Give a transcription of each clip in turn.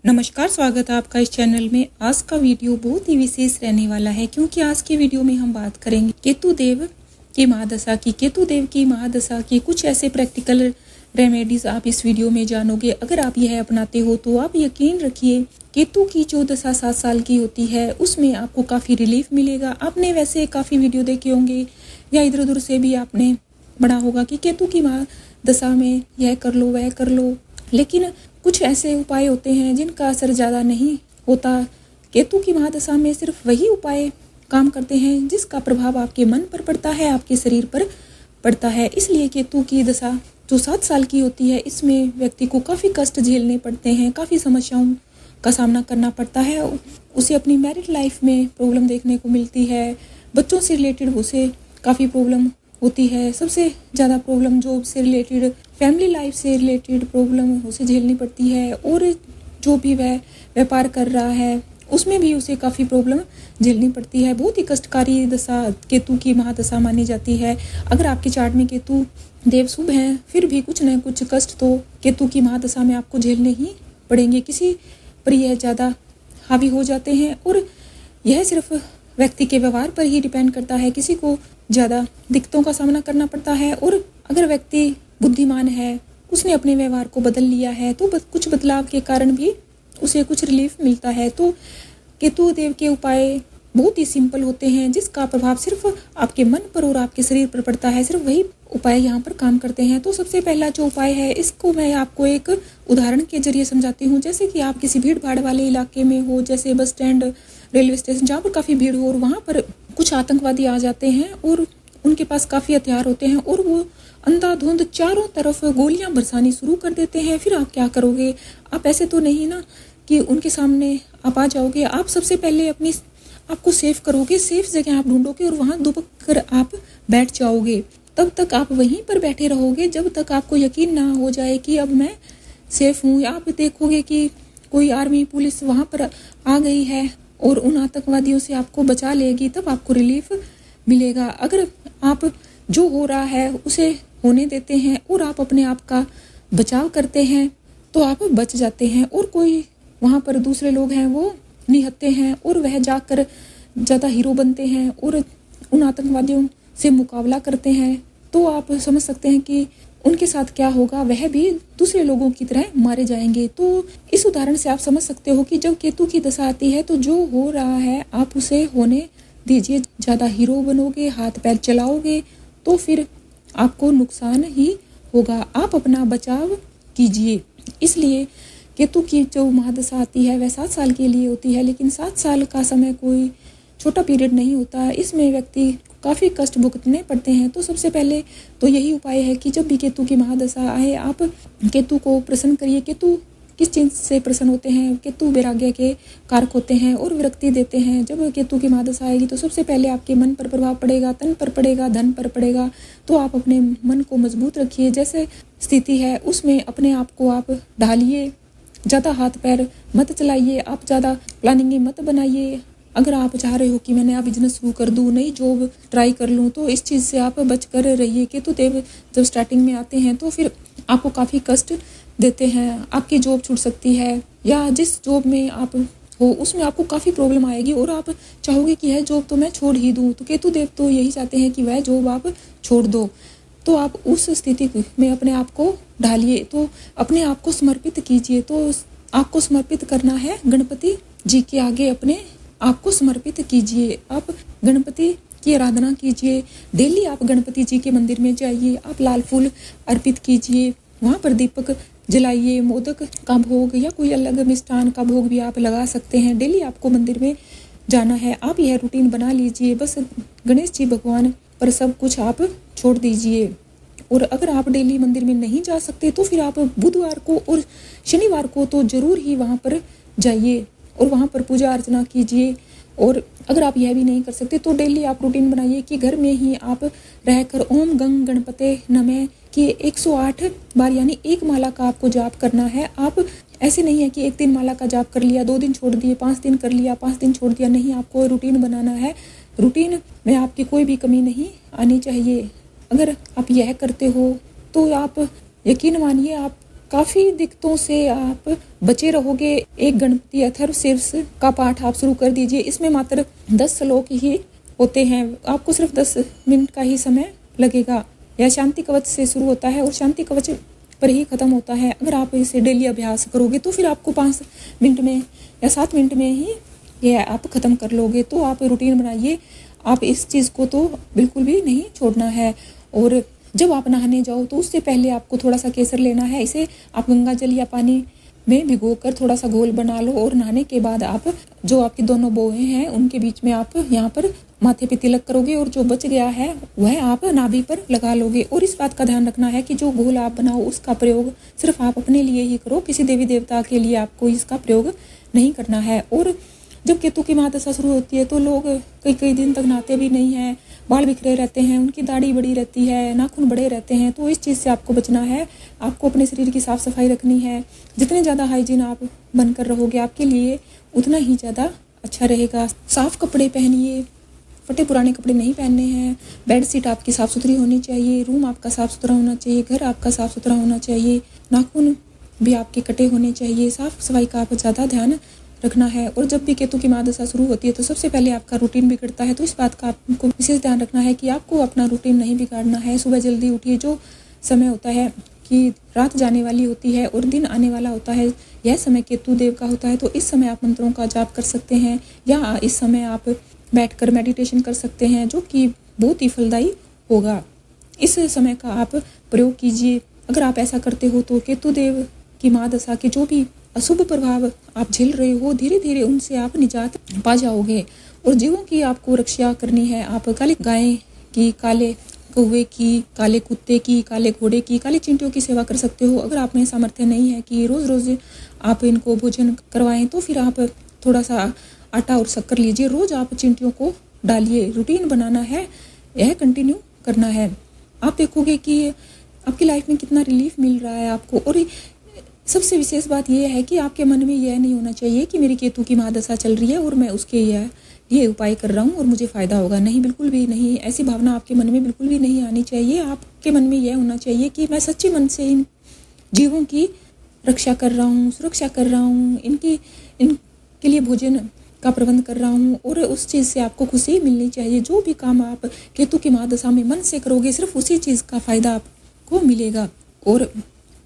नमस्कार, स्वागत है आपका इस चैनल में। आज का वीडियो बहुत ही विशेष रहने वाला है क्योंकि आज के वीडियो में हम बात करेंगे केतुदेव की महादशा की। केतुदेव की महादशा की कुछ ऐसे प्रैक्टिकल रेमेडीज आप इस वीडियो में जानोगे। अगर आप यह अपनाते हो तो आप यकीन रखिए केतु की जो दशा 7 साल की होती है उसमें आपको काफ़ी रिलीफ मिलेगा। आपने वैसे काफ़ी वीडियो देखे होंगे या इधर उधर से भी आपने पढ़ा होगा कि केतु की महादशा में यह कर लो वह कर लो, लेकिन कुछ ऐसे उपाय होते हैं जिनका असर ज़्यादा नहीं होता। केतु की महादशा में सिर्फ वही उपाय काम करते हैं जिसका प्रभाव आपके मन पर पड़ता है, आपके शरीर पर पड़ता है। इसलिए केतु की दशा जो 7 साल की होती है इसमें व्यक्ति को काफ़ी कष्ट झेलने पड़ते हैं, काफ़ी समस्याओं का सामना करना पड़ता है। उसे अपनी मैरिड लाइफ में प्रॉब्लम देखने को मिलती है, बच्चों से रिलेटेड उसे काफ़ी प्रॉब्लम होती है, सबसे ज़्यादा प्रॉब्लम जॉब से रिलेटेड, फैमिली लाइफ से रिलेटेड प्रॉब्लम उसे झेलनी पड़ती है। और जो भी वह व्यापार कर रहा है उसमें भी उसे काफ़ी प्रॉब्लम झेलनी पड़ती है। बहुत ही कष्टकारी दशा केतु की महादशा मानी जाती है। अगर आपके चार्ट में केतु देव शुभ हैं फिर भी कुछ न कुछ कष्ट तो केतु की महादशा में आपको झेलने ही पड़ेंगे। किसी पर यह ज़्यादा हावी हो जाते हैं और यह सिर्फ व्यक्ति के व्यवहार पर ही डिपेंड करता है। किसी को ज़्यादा दिक्कतों का सामना करना पड़ता है और अगर व्यक्ति बुद्धिमान है, उसने अपने व्यवहार को बदल लिया है तो कुछ बदलाव के कारण भी उसे कुछ रिलीफ मिलता है। तो केतु देव के उपाय बहुत ही सिंपल होते हैं जिसका प्रभाव सिर्फ आपके मन पर और आपके शरीर पर पड़ता है। सिर्फ वही उपाय यहाँ पर काम करते हैं। तो सबसे पहला जो उपाय है इसको मैं आपको एक उदाहरण के जरिए समझाती हूँ। जैसे कि आप किसी भीड़ भाड़ वाले इलाके में हो, जैसे बस स्टैंड, रेलवे स्टेशन, जहाँ पर काफ़ी भीड़ हो और वहाँ पर कुछ आतंकवादी आ जाते हैं और उनके पास काफ़ी हथियार होते हैं और वो अंधाधुंध चारों तरफ गोलियां बरसानी शुरू कर देते हैं। फिर आप क्या करोगे? आप ऐसे तो नहीं ना कि उनके सामने आप आ जाओगे। आप सबसे पहले आपको सेफ करोगे, सेफ जगह आप ढूंढोगे और वहाँ दुबक कर आप बैठ जाओगे। तब तक आप वहीं पर बैठे रहोगे जब तक आपको यकीन ना हो जाए कि अब मैं सेफ हूँ। आप देखोगे कि कोई आर्मी पुलिस वहाँ पर आ गई है और उन आतंकवादियों से आपको बचा लेगी, तब आपको रिलीफ मिलेगा। अगर आप जो हो रहा है उसे होने देते हैं और आप अपने आप का बचाव करते हैं तो आप बच जाते हैं और कोई वहाँ पर दूसरे लोग हैं वो निहत्ते हैं और वह जाकर ज़्यादा हीरो बनते हैं और उन आतंकवादियों से मुकाबला करते हैं। तो आप समझ सकते हैं कि उनके साथ क्या होगा, वह भी दूसरे लोगों की तरह मारे जाएंगे। तो इस उदाहरण से आप समझ सकते हो कि जब केतु की दशा आती है तो जो हो रहा है आप उसे होने दीजिए। ज़्यादा हीरो बनोगे, हाथ पैर चलाओगे तो फिर आपको नुकसान ही होगा। आप अपना बचाव कीजिए। इसलिए केतु की जो महादशा आती है वह 7 साल के लिए होती है, लेकिन 7 साल का समय कोई छोटा पीरियड नहीं होता। इसमें व्यक्ति काफ़ी कष्ट भुगतने पड़ते हैं। तो सबसे पहले तो यही उपाय है कि जब भी केतु की महादशा आए आप केतु को प्रसन्न करिए। केतु किस चीज़ से प्रसन्न होते हैं? केतु वैराग्य के कारक होते हैं और विरक्ति देते हैं। जब केतु की महादशा आएगी तो सबसे पहले आपके मन पर प्रभाव पड़ेगा, तन पर पड़ेगा, धन पर पड़ेगा। तो आप अपने मन को मजबूत रखिए। जैसे स्थिति है उसमें अपने आप को आप ढालिए, ज़्यादा हाथ पैर मत चलाइए, आप ज़्यादा प्लानिंग मत बनाइए। अगर आप चाह रहे हो कि मैं नया बिजनेस शुरू कर दूँ, नई जॉब ट्राई कर लूँ, तो इस चीज़ से आप बच कर रहिए। केतु देव जब स्टार्टिंग में आते हैं तो फिर आपको काफ़ी कष्ट देते हैं। आपकी जॉब छूट सकती है या जिस जॉब में आप हो उसमें आपको काफ़ी प्रॉब्लम आएगी और आप चाहोगे कि यह जॉब तो मैं छोड़ ही दूँ। तो केतु देव तो यही चाहते हैं कि वह जॉब आप छोड़ दो। तो आप उस स्थिति में अपने आप को ढालिए, तो अपने आप को समर्पित कीजिए। तो आपको समर्पित करना है गणपति जी के आगे, अपने आप को समर्पित कीजिए। आप गणपति की आराधना कीजिए। डेली आप गणपति जी के मंदिर में जाइए, आप लाल फूल अर्पित कीजिए, वहाँ पर दीपक जलाइए, मोदक का भोग या कोई अलग मिष्ठान का भोग भी आप लगा सकते हैं। डेली आपको मंदिर में जाना है। आप यह रूटीन बना लीजिए। बस गणेश जी भगवान पर सब कुछ आप छोड़ दीजिए। और अगर आप डेली मंदिर में नहीं जा सकते तो फिर आप बुधवार को और शनिवार को तो ज़रूर ही वहाँ पर जाइए और वहाँ पर पूजा अर्चना कीजिए। और अगर आप यह भी नहीं कर सकते तो डेली आप रूटीन बनाइए कि घर में ही आप रहकर ओम गंग गणपते नमः की 108 बार यानी एक माला का आपको जाप करना है। आप ऐसे नहीं है कि एक दिन माला का जाप कर लिया, 2 दिन छोड़ दिए, 5 दिन कर लिया, 5 दिन छोड़ दिया। नहीं, आपको रूटीन बनाना है। रूटीन में आपकी कोई भी कमी नहीं आनी चाहिए। अगर आप यह करते हो तो आप यकीन मानिए आप काफ़ी दिक्कतों से आप बचे रहोगे। एक गणपति अथर्वशीर्ष का पाठ आप शुरू कर दीजिए। इसमें मात्र 10 श्लोक ही होते हैं, आपको सिर्फ 10 मिनट का ही समय लगेगा। यह शांति कवच से शुरू होता है और शांति कवच पर ही ख़त्म होता है। अगर आप इसे डेली अभ्यास करोगे तो फिर आपको 5 मिनट में या 7 मिनट में ही यह आप ख़त्म कर लोगे। तो आप रूटीन बनाइए, आप इस चीज़ को तो बिल्कुल भी नहीं छोड़ना है। और जब आप नहाने जाओ तो उससे पहले आपको थोड़ा सा केसर लेना है। इसे आप गंगा जल या पानी में भिगोकर थोड़ा सा घोल बना लो और नहाने के बाद आप जो आपकी दोनों बोहें हैं उनके बीच में आप यहाँ पर माथे पे तिलक करोगे और जो बच गया है वह आप नाभि पर लगा लोगे। और इस बात का ध्यान रखना है कि जो घोल आप बनाओ उसका प्रयोग सिर्फ आप अपने लिए ही करो, किसी देवी देवता के लिए आपको इसका प्रयोग नहीं करना है। और जब केतु की महादशा शुरू होती है तो लोग कई दिन तक नहाते भी नहीं हैं, बाल बिखरे रहते हैं, उनकी दाढ़ी बड़ी रहती है, नाखून बड़े रहते हैं। तो इस चीज़ से आपको बचना है। आपको अपने शरीर की साफ़ सफाई रखनी है। जितने ज़्यादा हाइजीन आप बनकर रहोगे आपके लिए उतना ही ज़्यादा अच्छा रहेगा। साफ़ कपड़े पहनिए, फटे पुराने कपड़े नहीं पहनने हैं। बेडशीट आपकी साफ़ सुथरी होनी चाहिए, रूम आपका साफ़ सुथरा होना चाहिए, घर आपका साफ़ सुथरा होना चाहिए, नाखून भी आपके कटे होने चाहिए। साफ़ सफाई का आप ज़्यादा ध्यान रखना है। और जब भी केतु की महादशा शुरू होती है तो सबसे पहले आपका रूटीन बिगड़ता है। तो इस बात का आपको विशेष ध्यान रखना है कि आपको अपना रूटीन नहीं बिगाड़ना है। सुबह जल्दी उठिए, जो समय होता है कि रात जाने वाली होती है और दिन आने वाला होता है, यह समय केतु देव का होता है। तो इस समय आप मंत्रों का जाप कर सकते हैं या इस समय आप बैठकर मेडिटेशन कर सकते हैं, जो कि बहुत ही फलदायी होगा। इस समय का आप प्रयोग कीजिए। अगर आप ऐसा करते हो तो केतु देव की महादशा के जो भी अशुभ प्रभाव आप झेल रहे हो धीरे धीरे उनसे आप निजात पा जाओगे। और जीवों की आपको रक्षा करनी है। आप काली गाय की, काले कौवे की, काले कुत्ते की, काले घोड़े की, काली चींटियों की सेवा कर सकते हो। अगर आप में सामर्थ्य नहीं है कि रोज़ रोज़ आप इनको भोजन करवाएं तो फिर आप थोड़ा सा आटा और शक्कर लीजिए, रोज़ आप चींटियों को डालिए। रूटीन बनाना है, यह कंटिन्यू करना है। आप देखोगे कि आपकी लाइफ में कितना रिलीफ मिल रहा है आपको। और सबसे विशेष बात यह है कि आपके मन में यह नहीं होना चाहिए कि मेरी केतु की महादशा चल रही है और मैं उसके ये उपाय कर रहा हूँ और मुझे फ़ायदा होगा। नहीं, बिल्कुल भी नहीं। ऐसी भावना आपके मन में बिल्कुल भी नहीं आनी चाहिए। आपके मन में यह होना चाहिए कि मैं सच्चे मन से इन जीवों की रक्षा कर रहा हूँ, सुरक्षा कर रहा हूँ, इनके लिए भोजन का प्रबंध कर रहा हूँ। और उस चीज़ से आपको खुशी मिलनी चाहिए। जो भी काम आप केतु की महादशा में मन से करोगे सिर्फ उसी चीज़ का फ़ायदा आपको मिलेगा। और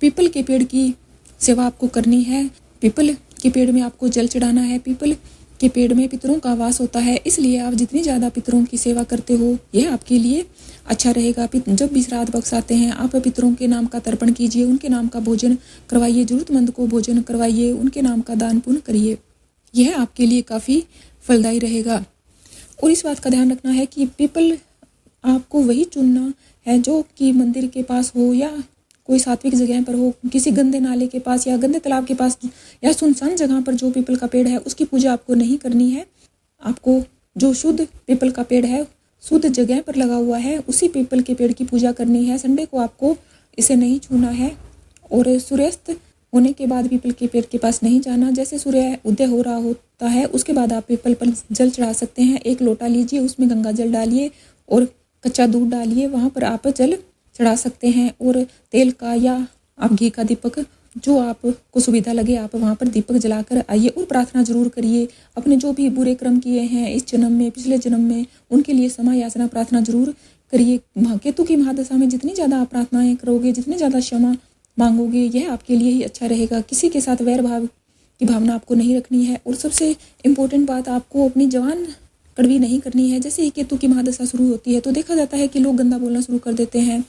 पीपल के पेड़ की सेवा आपको करनी है। पीपल के पेड़ में आपको जल चढ़ाना है। पीपल के पेड़ में पितरों का वास होता है, इसलिए आप जितनी ज़्यादा पितरों की सेवा करते हो यह आपके लिए अच्छा रहेगा। जब भी श्राद्ध बक्स आते हैं आप पितरों के नाम का तर्पण कीजिए, उनके नाम का भोजन करवाइए, ज़रूरतमंद को भोजन करवाइए, उनके नाम का दान पुण्य करिए। यह आपके लिए काफ़ी फलदायी रहेगा। और इस बात का ध्यान रखना है कि पीपल आपको वही चुनना है जो कि मंदिर के पास हो या कोई सात्विक जगह पर हो, किसी गंदे नाले के पास या गंदे तालाब के पास या सुनसान जगह पर जो पीपल का पेड़ है उसकी पूजा आपको नहीं करनी है। आपको जो शुद्ध पीपल का पेड़ है, शुद्ध जगह पर लगा हुआ है, उसी पीपल के पेड़ की पूजा करनी है। संडे को आपको इसे नहीं छूना है। और सूर्यास्त होने के बाद पीपल के पेड़ के पास नहीं जाना। जैसे सूर्य उदय हो रहा होता है उसके बाद आप पीपल पर जल चढ़ा सकते हैं। एक लोटा लीजिए, उसमें गंगा जल डालिए और कच्चा दूध डालिए, वहाँ पर आप जल चढ़ा सकते हैं। और तेल का या आप घी का दीपक, जो आपको सुविधा लगे, आप वहाँ पर दीपक जलाकर आइए और प्रार्थना जरूर करिए। अपने जो भी बुरे कर्म किए हैं इस जन्म में, पिछले जन्म में, उनके लिए क्षमा याचना प्रार्थना जरूर करिए। केतु की महादशा में जितनी ज़्यादा आप प्रार्थनाएं करोगे, जितनी ज़्यादा क्षमा मांगोगे, यह आपके लिए ही अच्छा रहेगा। किसी के साथ वैर भाव की भावना आपको नहीं रखनी है। और सबसे इम्पोर्टेंट बात, आपको अपनी जवान कड़वी नहीं करनी है। जैसे ही केतु की महादशा शुरू होती है तो देखा जाता है कि लोग गंदा बोलना शुरू कर देते हैं।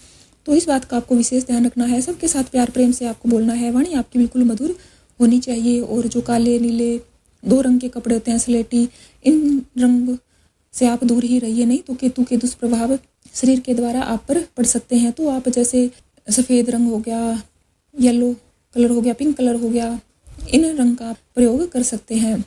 तो इस बात का आपको विशेष ध्यान रखना है। सबके साथ प्यार प्रेम से आपको बोलना है। वाणी आपकी बिल्कुल मधुर होनी चाहिए। और जो काले नीले 2 रंग के कपड़े होते हैं, स्लेटी, इन रंग से आप दूर ही रहिए, नहीं तो केतु के दुष्प्रभाव शरीर के द्वारा आप पर पड़ सकते हैं। तो आप जैसे सफ़ेद रंग हो गया, येलो कलर हो गया, पिंक कलर हो गया, इन रंग का प्रयोग कर सकते हैं।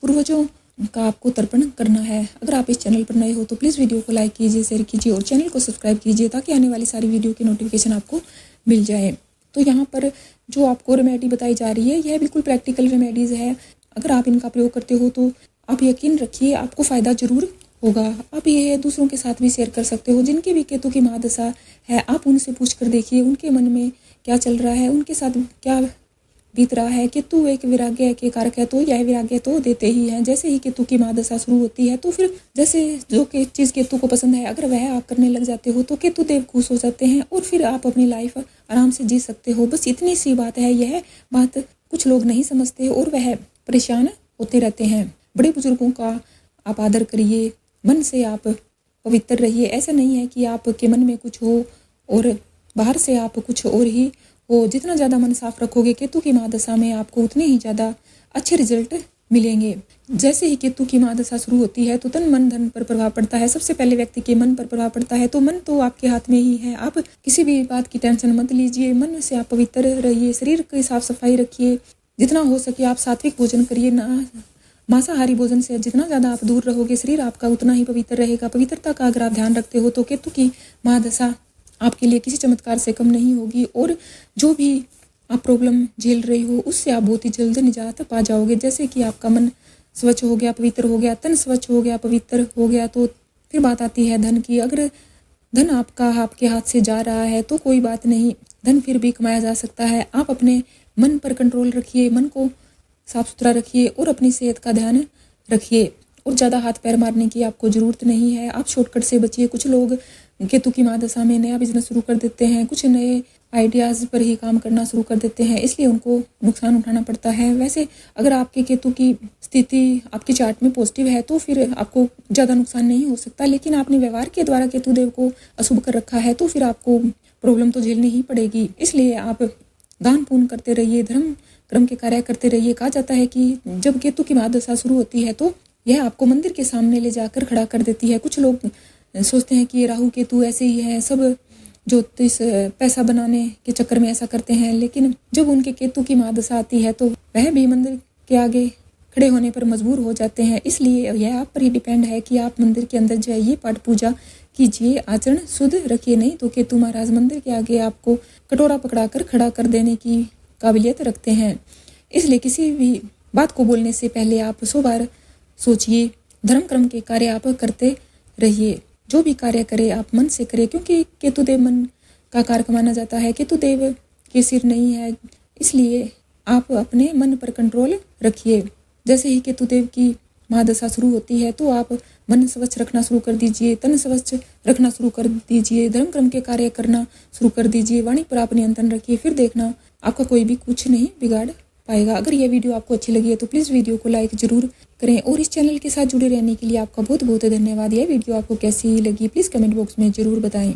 पूर्वजों का आपको तर्पण करना है। अगर आप इस चैनल पर नए हो तो प्लीज़ वीडियो को लाइक कीजिए, शेयर कीजिए और चैनल को सब्सक्राइब कीजिए ताकि आने वाली सारी वीडियो की नोटिफिकेशन आपको मिल जाए। तो यहाँ पर जो आपको रेमेडी बताई जा रही है यह बिल्कुल प्रैक्टिकल रेमेडीज़ है। अगर आप इनका प्रयोग करते हो तो आप यकीन रखिए आपको फ़ायदा ज़रूर होगा। आप ये दूसरों के साथ भी शेयर कर सकते हो। जिनके भी केतु की महादशा है आप उनसे पूछ कर देखिए उनके मन में क्या चल रहा है, उनके साथ क्या बीत रहा है। केतु एक विराग्य के कारक है, तो यह विराग्य तो देते ही हैं। जैसे ही केतु की महादशा शुरू होती है तो फिर जैसे जो चीज़ केतु को पसंद है अगर वह आप करने लग जाते हो तो केतु देव खुश हो जाते हैं और फिर आप अपनी लाइफ आराम से जी सकते हो। बस इतनी सी बात है। यह बात कुछ लोग नहीं समझते और वह परेशान होते रहते हैं। बड़े बुजुर्गों का आप आदर करिए, मन से आप पवित्र रहिए। ऐसा नहीं है कि आपके मन में कुछ हो और बाहर से आप कुछ और ही हो। जितना ज़्यादा मन साफ रखोगे केतु की महादशा में आपको उतने ही ज़्यादा अच्छे रिजल्ट मिलेंगे। जैसे ही केतु की महादशा शुरू होती है तो तन मन धन पर प्रभाव पड़ता है। सबसे पहले व्यक्ति के मन पर प्रभाव पड़ता है। तो मन तो आपके हाथ में ही है। आप किसी भी बात की टेंशन मत लीजिए। मन से आप पवित्र रहिए, शरीर की साफ सफाई रखिए। जितना हो सके आप सात्विक भोजन करिए। ना मांसाहारी भोजन से जितना ज़्यादा आप दूर रहोगे शरीर आपका उतना ही पवित्र रहेगा। पवित्रता का अगर आप ध्यान रखते हो तो केतु की महादशा आपके लिए किसी चमत्कार से कम नहीं होगी और जो भी आप प्रॉब्लम झेल रही हो उससे आप बहुत ही जल्द निजात पा जाओगे। जैसे कि आपका मन स्वच्छ हो गया, पवित्र हो गया, तन स्वच्छ हो गया, पवित्र हो गया, तो फिर बात आती है धन की। अगर धन आपका आपके हाथ से जा रहा है तो कोई बात नहीं, धन फिर भी कमाया जा सकता है। आप अपने मन पर कंट्रोल रखिए, मन को साफ सुथरा रखिए और अपनी सेहत का ध्यान रखिए और ज़्यादा हाथ पैर मारने की आपको ज़रूरत नहीं है। आप शॉर्टकट से बचिए। कुछ लोग केतु की महादशा में नया बिजनेस शुरू कर देते हैं, कुछ नए आइडियाज़ पर ही काम करना शुरू कर देते हैं, इसलिए उनको नुकसान उठाना पड़ता है। वैसे अगर आपके केतु की स्थिति आपके चार्ट में पॉजिटिव है तो फिर आपको ज़्यादा नुकसान नहीं हो सकता, लेकिन आपने व्यवहार के द्वारा केतु देव को अशुभ कर रखा है तो फिर आपको प्रॉब्लम तो झेलनी ही पड़ेगी। इसलिए आप दान पुण्य करते रहिए, धर्म कर्म के कार्य करते रहिए। कहा जाता है कि जब केतु की महादशा शुरू होती है तो यह आपको मंदिर के सामने ले जाकर खड़ा कर देती है। कुछ लोग सोचते हैं कि राहु केतु ऐसे ही है, सब ज्योतिष पैसा बनाने के चक्कर में ऐसा करते हैं, लेकिन जब उनके केतु की महादशा आती है तो वह भी मंदिर के आगे खड़े होने पर मजबूर हो जाते हैं। इसलिए यह आप पर ही डिपेंड है कि आप मंदिर के अंदर जाइए, पाठ पूजा कीजिए, आचरण शुद्ध रखिए। नहीं तो केतु महाराज मंदिर के आगे आपको कटोरा पकड़ाकर खड़ा कर देने की काबिलियत रखते हैं। इसलिए किसी भी बात को बोलने से पहले आप 100 बार सोचिए। धर्म कर्म के कार्य आप करते रहिए। जो भी कार्य करे आप मन से करें, क्योंकि केतु देव मन का कारक माना जाता है। केतु देव के सिर नहीं है, इसलिए आप अपने मन पर कंट्रोल रखिए। जैसे ही केतु देव की महादशा शुरू होती है तो आप मन स्वच्छ रखना शुरू कर दीजिए, तन स्वच्छ रखना शुरू कर दीजिए, धर्म कर्म के कार्य करना शुरू कर दीजिए, वाणी पर आप नियंत्रण रखिए। फिर देखना आपका कोई भी कुछ नहीं बिगाड़ पाएगा। अगर यह वीडियो आपको अच्छी लगी है तो प्लीज़ वीडियो को लाइक जरूर करें और इस चैनल के साथ जुड़े रहने के लिए आपका बहुत बहुत धन्यवाद। यह वीडियो आपको कैसी लगी प्लीज़ कमेंट बॉक्स में ज़रूर बताएं।